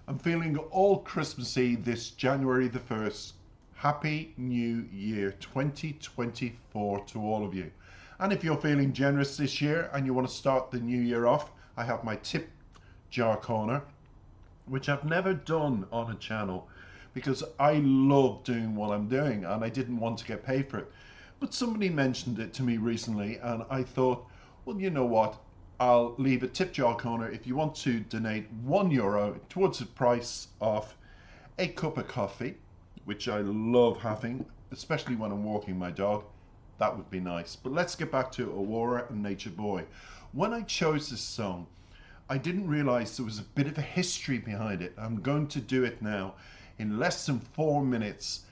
I'm feeling all Christmassy this January the 1st. Happy New Year 2024 to all of you. And if you're feeling generous this year and you want to start the new year off, I have my tip jar corner, which I've never done on a channel because I love doing what I'm doing and I didn't want to get paid for it. But somebody mentioned it to me recently and I thought, well, you know what? I'll leave a tip jar corner if you want to donate €1 towards the price of a cup of coffee, which I love having, especially when I'm walking my dog. That would be nice. But let's get back to Aurora and Nature Boy. When I chose this song, I didn't realize there was a bit of a history behind it. I'm going to do it now in less than 4 minutes,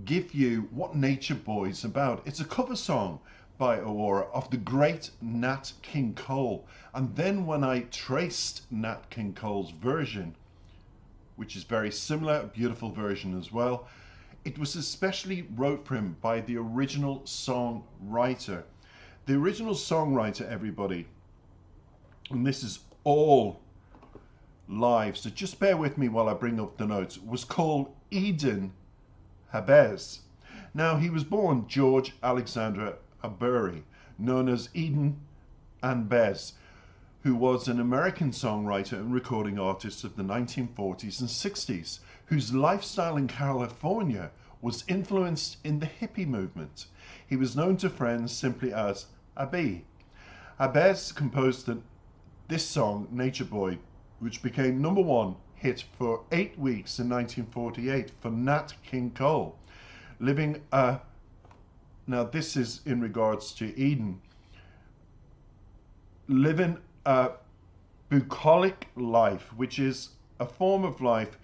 give you what Nature Boy is about. It's a cover song by Aurora of the great Nat King Cole. And then when I traced Nat King Cole's version, which is very similar, a beautiful version as well, it was especially wrote for him by the original songwriter. The original songwriter, everybody, and this is all live, so just bear with me while I bring up the notes, was called Eden Habez. Now, he was born George Alexander Abery, known as Eden and Bez, who was an American songwriter and recording artist of the 1940s and 60s, whose lifestyle in California was influenced in the hippie movement. He was known to friends simply as Abi. Abez composed this song, Nature Boy, which became #1 hit for 8 weeks in 1948 for Nat King Cole, living a now this is in regards to Eden, living a bucolic life, which is a form of life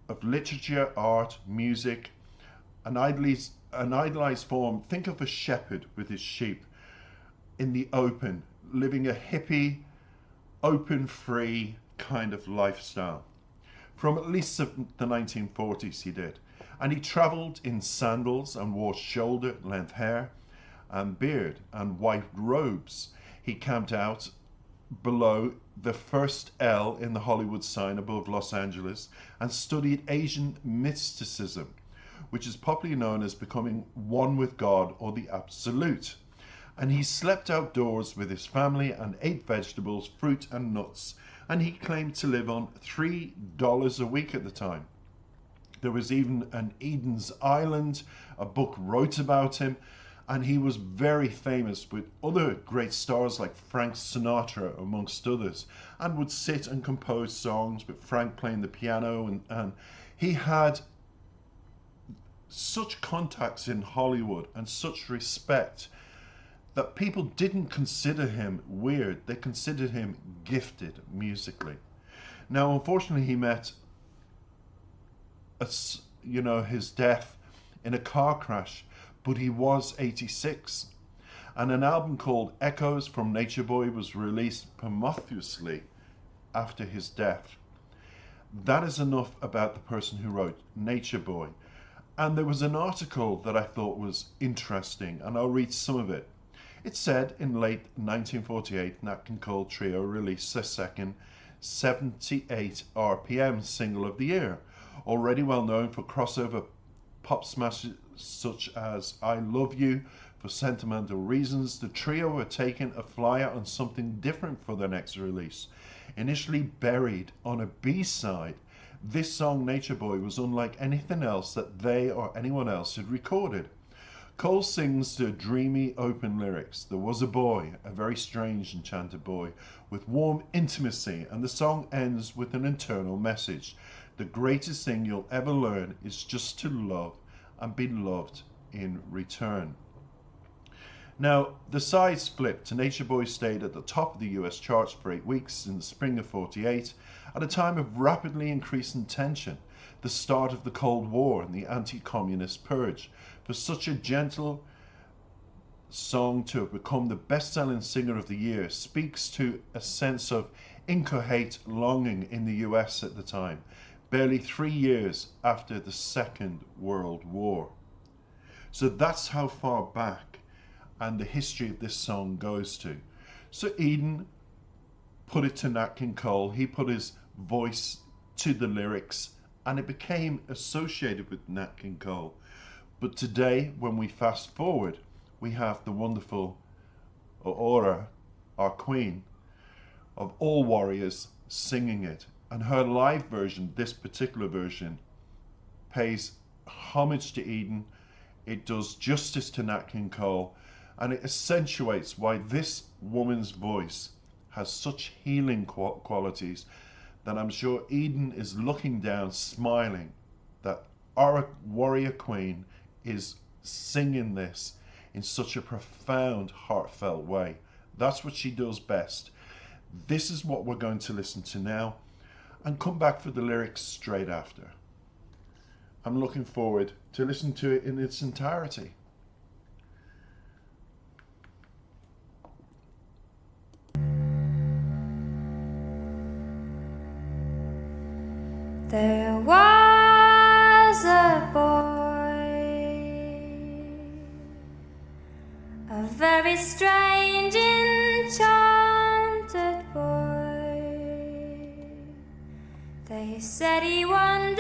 of literature, art, music, an idealized form. Think of a shepherd with his sheep in the open, living a hippie, open, free kind of lifestyle. From at least the 1940s he did. And he traveled in sandals and wore shoulder-length hair and beard and white robes. He camped out below the first L in the Hollywood sign above Los Angeles and studied Asian mysticism, which is popularly known as becoming one with God or the Absolute. And he slept outdoors with his family and ate vegetables, fruit and nuts. And he claimed to live on $3 a week at the time. There was even an Eden's Island, a book wrote about him, and he was very famous with other great stars like Frank Sinatra, amongst others, and would sit and compose songs with Frank playing the piano, and he had such contacts in Hollywood and such respect that people didn't consider him weird, they considered him gifted musically. Now, unfortunately, he met his death in a car crash, but he was 86. And an album called Echoes from Nature Boy was released posthumously after his death. That is enough about the person who wrote Nature Boy. And there was an article that I thought was interesting, and I'll read some of it. It said in late 1948, Nat King Cole Trio released their second 78 RPM single of the year. Already well known for crossover pop smashes such as I Love You, for sentimental reasons, the trio were taking a flyer on something different for their next release. Initially buried on a B-side, this song Nature Boy was unlike anything else that they or anyone else had recorded. Cole sings the dreamy open lyrics. There was a boy, a very strange enchanted boy, with warm intimacy, and the song ends with an internal message. The greatest thing you'll ever learn is just to love and be loved in return. Now, the sides flipped. Nature Boy stayed at the top of the US charts for 8 weeks in the spring of '48, at a time of rapidly increasing tension, the start of the Cold War and the anti-communist purge. For such a gentle song to have become the best-selling singer of the year speaks to a sense of inchoate longing in the US at the time, barely 3 years after the Second World War. So that's how far back and the history of this song goes to. So Eden put it to Nat King Cole. He put his voice to the lyrics and it became associated with Nat King Cole. But today, when we fast forward, we have the wonderful Aurora, our queen of all warriors, singing it. And her live version, this particular version, pays homage to Eden. It does justice to Nat King Cole, and it accentuates why this woman's voice has such healing qualities that I'm sure Eden is looking down, smiling, that our warrior queen is singing this in such a profound, heartfelt way. That's what she does best. This is what we're going to listen to now, and come back for the lyrics straight after. I'm looking forward to listen to it in its entirety. There was a boy, a very strange, enchanted boy. They said he wandered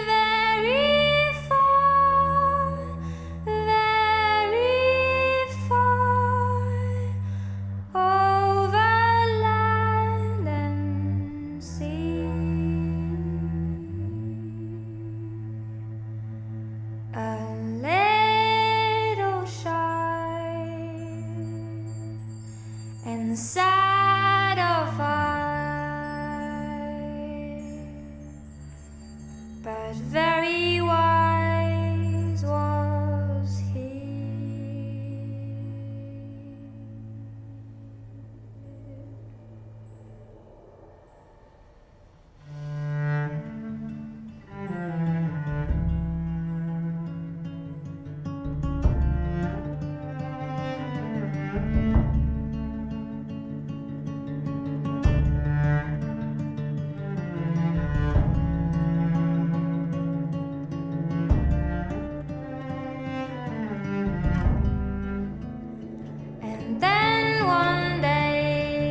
very far, very far, over land and sea. A little shy and sad of eye, but very wise was he. And then one day,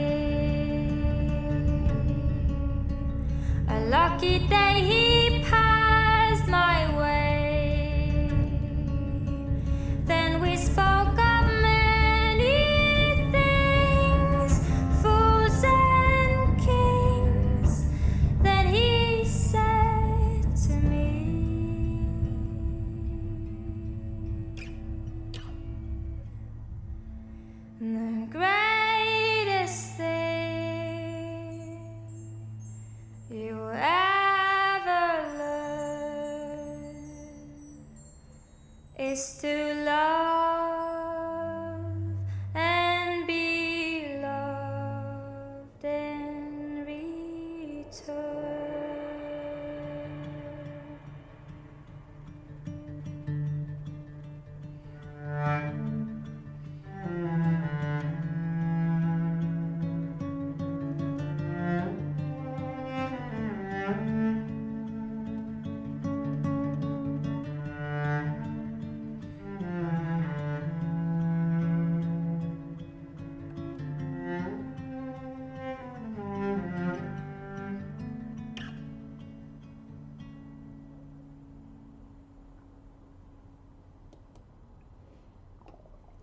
a lucky day, he passed my way. Then we spoke of many things, fools and kings. Then he said to me, the greatest thing you ever learn is to love and be loved in return.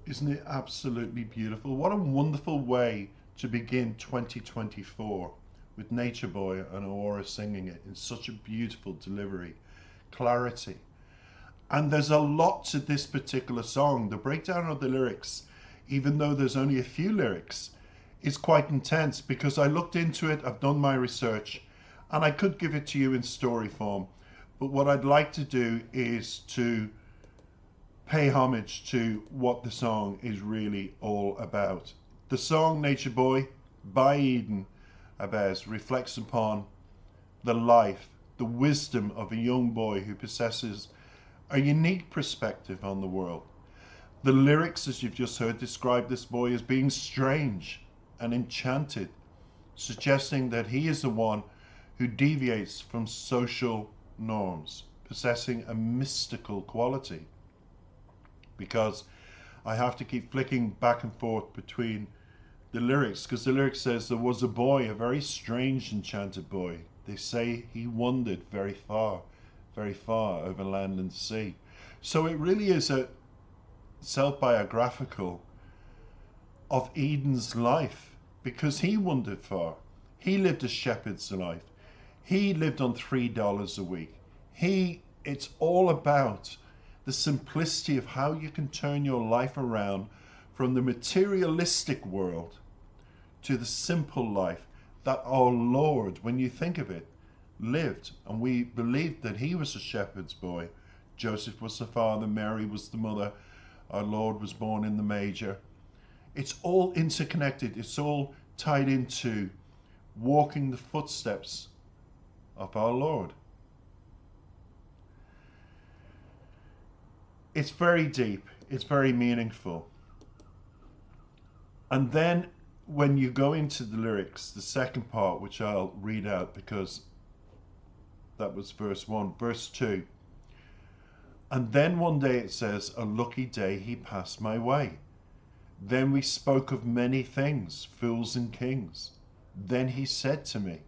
Isn't it absolutely beautiful? What a wonderful way to begin 2024 with Nature Boy and Aurora singing it in such a beautiful delivery, clarity. And there's a lot to this particular song. The breakdown of the lyrics, even though there's only a few lyrics, is quite intense because I looked into it, I've done my research, and I could give it to you in story form. But what I'd like to do is to pay homage to what the song is really all about. The song Nature Boy by Eden Ahbez reflects upon the life, the wisdom of a young boy who possesses a unique perspective on the world. The lyrics, as you've just heard, describe this boy as being strange and enchanted, suggesting that he is the one who deviates from social norms, possessing a mystical quality. Because I have to keep flicking back and forth between the lyrics, because the lyric says there was a boy, a very strange enchanted boy. They say he wandered very far over land and sea. So it really is a self-biographical of Eden's life, because he wandered far. He lived a shepherd's life. He lived on $3 a week. It's all about the simplicity of how you can turn your life around from the materialistic world to the simple life that our Lord, when you think of it, lived. And we believed that he was a shepherd's boy. Joseph was the father, Mary was the mother, our Lord was born in the manger. It's all interconnected. It's all tied into walking the footsteps of our Lord. It's very deep. It's very meaningful. And then when you go into the lyrics, the second part, which I'll read out because that was verse 1, verse 2. And then one day it says, a lucky day he passed my way. Then we spoke of many things, fools and kings. Then he said to me,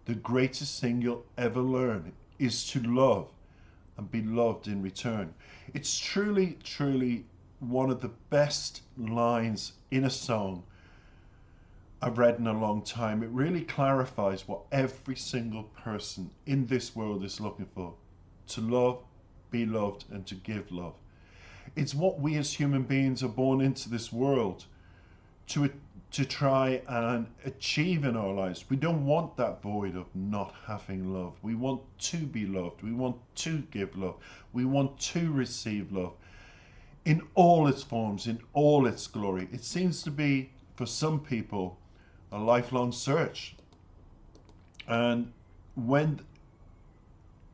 the greatest thing you'll ever learn is to love and be loved in return. It's truly, truly one of the best lines in a song I've read in a long time. It really clarifies what every single person in this world is looking for: to love, be loved, and to give love. It's what we as human beings are born into this world to try and achieve in our lives. We don't want that void of not having love. We want to be loved. We want to give love. We want to receive love in all its forms, in all its glory. It seems to be, for some people, a lifelong search. And when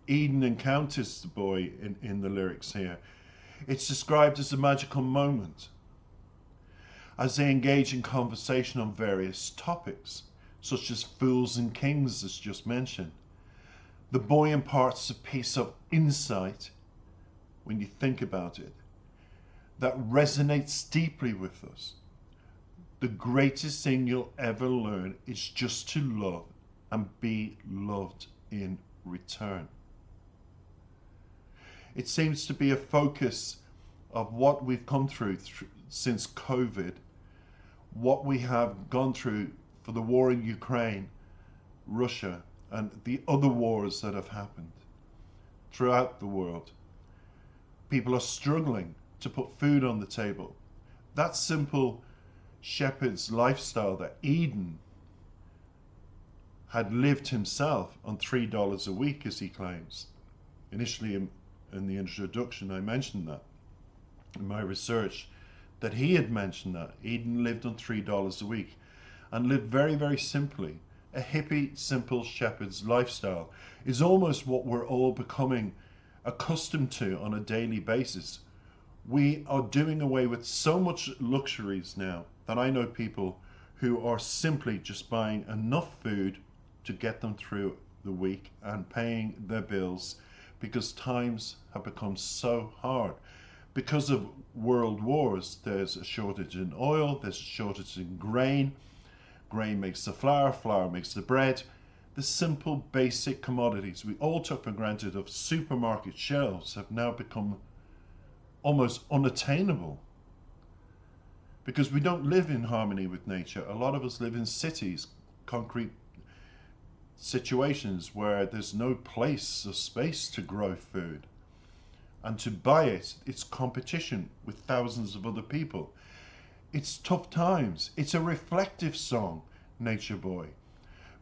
Eden encounters the boy in the lyrics here, it's described as a magical moment as they engage in conversation on various topics, such as fools and kings, as just mentioned. The boy imparts a piece of insight, when you think about it, that resonates deeply with us. The greatest thing you'll ever learn is just to love and be loved in return. It seems to be a focus of what we've come through since COVID, what we have gone through for the war in Ukraine, Russia, and the other wars that have happened throughout the world. People are struggling to put food on the table. That simple shepherd's lifestyle that Eden had lived himself on $3 a week, as he claims. Initially in the introduction, I mentioned that in my research, that he had mentioned that Eden lived on $3 a week and lived very, very simply. A hippie, simple shepherd's lifestyle is almost what we're all becoming accustomed to on a daily basis. We are doing away with so much luxuries now that I know people who are simply just buying enough food to get them through the week and paying their bills, because times have become so hard. Because of world wars, there's a shortage in oil, there's a shortage in grain. Grain makes the flour, flour makes the bread. The simple basic commodities we all took for granted of supermarket shelves have now become almost unattainable, because we don't live in harmony with nature. A lot of us live in cities, concrete situations where there's no place or space to grow food. And to buy it, it's competition with thousands of other people. It's tough times. It's a reflective song, Nature Boy.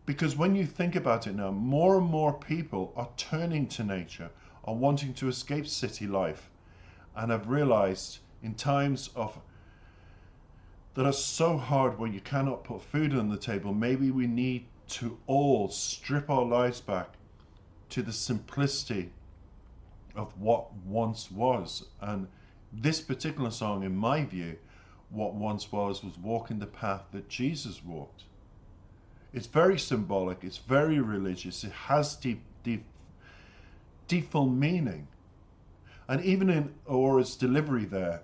Because when you think about it now, more and more people are turning to nature, are wanting to escape city life, and have realized in times that are so hard where you cannot put food on the table, maybe we need to all strip our lives back to the simplicity of what once was. And this particular song, in my view, what once was walking the path that Jesus walked. It's very symbolic, it's very religious, it has deep meaning. And even in Aura's delivery there,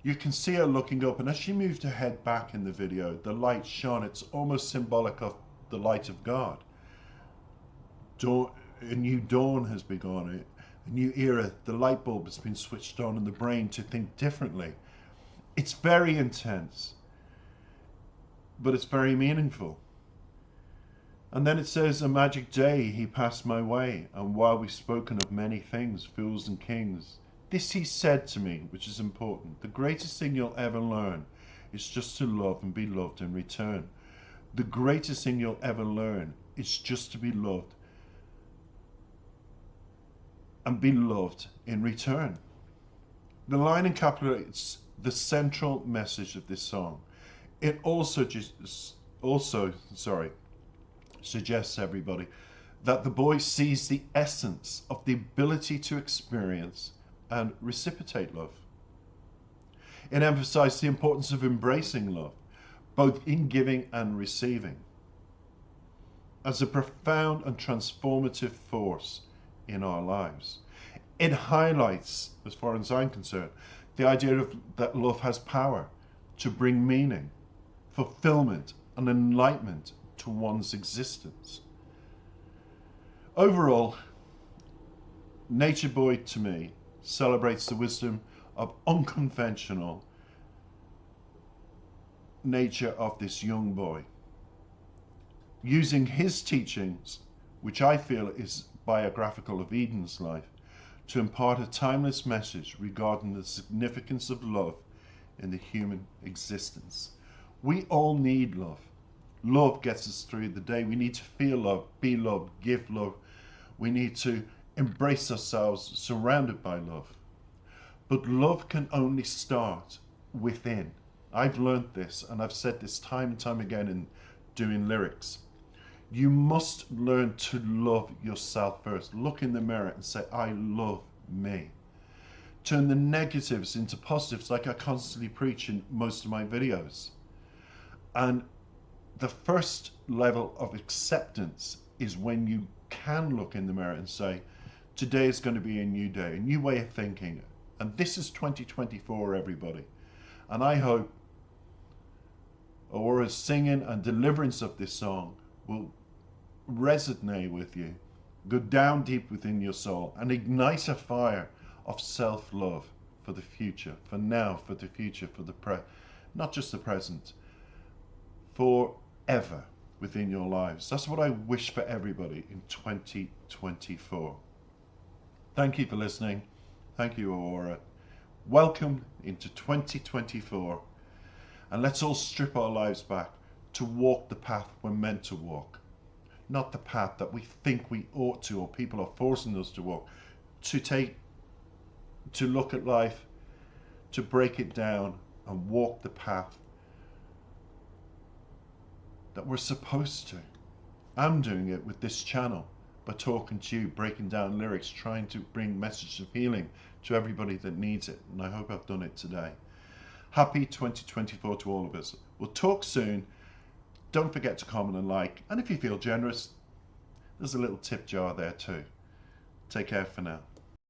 you can see her looking up, and as she moved her head back in the video, the light shone. It's almost symbolic of the light of God. a new dawn has begun, a new era. The light bulb has been switched on in the brain to think differently. It's very intense, but it's very meaningful. And then it says, a magic day he passed my way, and while we've spoken of many things, fools and kings, this he said to me, which is important: the greatest thing you'll ever learn is just to love and be loved in return. The greatest thing you'll ever learn is just to be loved and be loved in return. The line encapsulates the central message of this song. It also suggests, everybody, that the boy sees the essence of the ability to experience and reciprocate love. It emphasizes the importance of embracing love, both in giving and receiving, as a profound and transformative force in our lives. It highlights, as far as I'm concerned, the idea of that love has power to bring meaning, fulfillment, and enlightenment to one's existence. Overall, Nature Boy, to me, celebrates the wisdom of unconventional nature of this young boy, using his teachings, which I feel is biographical of Eden's life, to impart a timeless message regarding the significance of love in the human existence. We all need love. Love gets us through the day. We need to feel love, be loved, give love. We need to embrace ourselves surrounded by love. But love can only start within. I've learned this, and I've said this time and time again in doing lyrics. You must learn to love yourself first. Look in the mirror and say, I love me. Turn the negatives into positives, like I constantly preach in most of my videos. And the first level of acceptance is when you can look in the mirror and say, today is going to be a new day, a new way of thinking. And this is 2024, everybody. And I hope Aurora's singing and deliverance of this song will resonate with you, go down deep within your soul, and ignite a fire of self-love for the future, for now, for the future, for the not just the present, forever within your lives. That's what I wish for everybody in 2024. Thank you for listening. Thank you, Aurora. Welcome into 2024. And let's all strip our lives back to walk the path we're meant to walk. Not the path that we think we ought to, or people are forcing us to walk. To look at life, to break it down and walk the path that we're supposed to. I'm doing it with this channel by talking to you, breaking down lyrics, trying to bring messages of healing to everybody that needs it. And I hope I've done it today. Happy 2024 to all of us. We'll talk soon. Don't forget to comment and like. And if you feel generous, there's a little tip jar there too. Take care for now.